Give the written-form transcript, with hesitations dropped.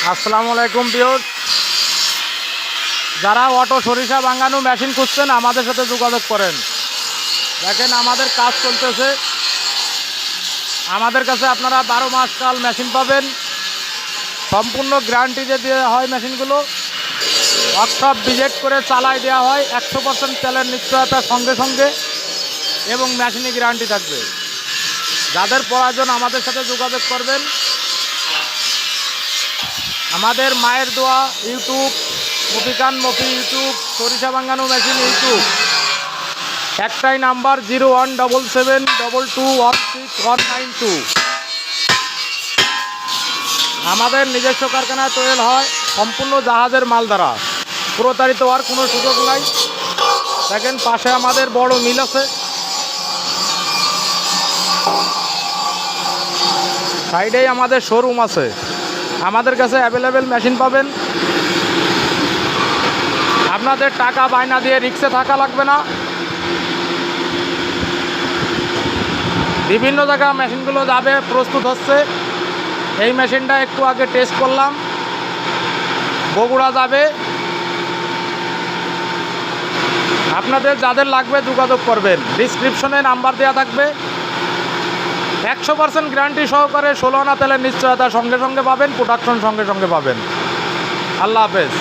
আসসালামু আলাইকুম ভিউয়ার্স, যারা অটো সরিষা ভাঙানো মেশিন খুঁজছেন আমাদের সাথে যোগাযোগ করেন। দেখেন আমাদের কাজ চলতেছে। আমাদের কাছে আপনারা 12 মাস কাল মেশিন পাবেন। সম্পূর্ণ গ্যারান্টিতে দেওয়া হয় মেশিনগুলো। ওয়ার্কশপ ভিজিট করে চালায় দেওয়া হয়। 100% তেলের নিশ্চয়তার সঙ্গে সঙ্গে এবং মেশিনে গ্যারান্টি থাকবে। যাদের প্রয়োজন আমাদের সাথে যোগাযোগ করবেন। আমাদের মায়ের দোয়া ইউটিউব, মফিকান মফি ইউটিউব, সরিষা ভাঙানো মেশিন ইউটিউব, একটাই নাম্বার 017722169192। আমাদের নিজস্ব কারখানায় তৈরি হয়, সম্পূর্ণ জাহাজের মাল দ্বারা। প্রতারিত হওয়ার কোনো সুযোগ নাই। দেখেন পাশে আমাদের বড় মিল আছে, সাইডেই আমাদের শোরুম আছে। আমাদের কাছে অ্যাভেলেবেল মেশিন পাবেন। আপনাদের টাকা বায়না দিয়ে রিক্সে থাকা লাগবে না। বিভিন্ন জায়গায় মেশিনগুলো যাবে, প্রস্তুত হচ্ছে। এই মেশিনটা একটু আগে টেস্ট করলাম, বগুড়া যাবে। আপনাদের যাদের লাগবে যোগাযোগ করবেন। ডিসক্রিপশনে নাম্বার দেওয়া থাকবে। 100% গ্যারান্টি সহকারে 16 আনা তেলের নিশ্চয়তা সঙ্গে সঙ্গে পাবেন, প্রোডাকশন সঙ্গে সঙ্গে পাবেন। আল্লাহ হাফেজ।